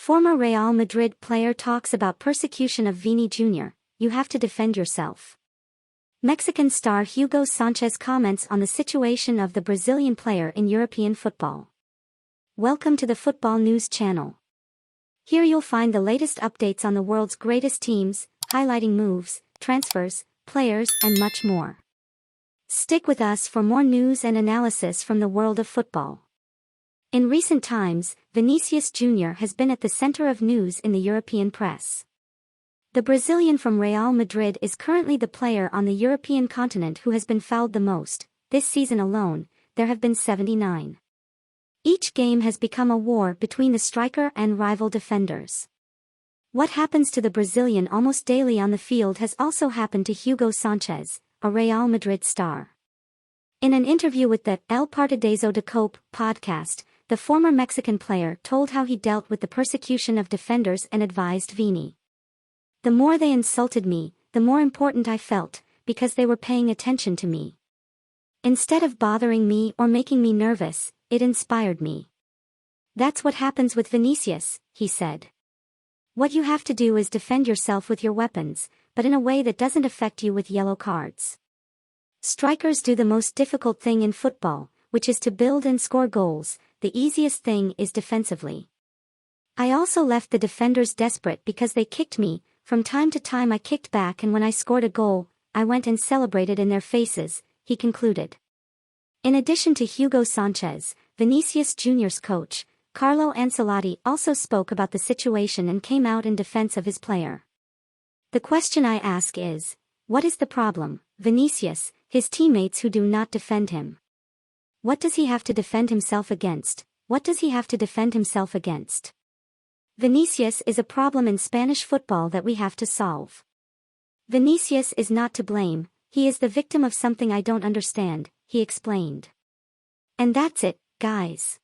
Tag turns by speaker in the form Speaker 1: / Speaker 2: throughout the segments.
Speaker 1: Former Real Madrid player talks about persecution of Vini Jr., you have to defend yourself. Mexican star HUGO Sanchez comments on the situation of the Brazilian player in European football. Welcome to the Football News channel. Here you'll find the latest updates on the world's greatest teams, highlighting moves, transfers, players, and much more. Stick with us for more news and analysis from the world of football. In recent times, Vinicius Jr. has been at the center of news in the European press. The Brazilian from Real Madrid is currently the player on the European continent who has been fouled the most. This season alone, there have been 79. Each game has become a war between the striker and rival defenders. What happens to the Brazilian almost daily on the field has also happened to HUGO Sanchez, a Real Madrid star. In an interview with the El Partidazo de Cope podcast, the former Mexican player told how he dealt with the persecution of defenders and advised Vini. The more they insulted me, the more important I felt, because they were paying attention to me. Instead of bothering me or making me nervous, it inspired me. That's what happens with Vinicius, he said. What you have to do is defend yourself with your weapons, but in a way that doesn't affect you with yellow cards. Strikers do the most difficult thing in football, which is to build and score goals. The easiest thing is defensively. I also left the defenders desperate because they kicked me. From time to time I kicked back, and when I scored a goal, I went and celebrated in their faces, he concluded. In addition to HUGO Sanchez, Vinicius Jr.'s coach, Carlo Ancelotti, also spoke about the situation and came out in defense of his player. The question I ask is, what is the problem, Vinicius, his teammates who do not defend him? What does he have to defend himself against? What does he have to defend himself against? Vinicius is a problem in Spanish football that we have to solve. Vinicius is not to blame, he is the victim of something I don't understand, he explained. And that's it, guys.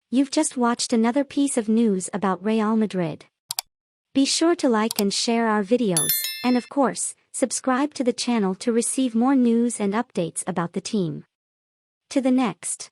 Speaker 1: You've just watched another piece of news about Real Madrid. Be sure to like and share our videos, and of course, subscribe to the channel to receive more news and updates about the team. To the next.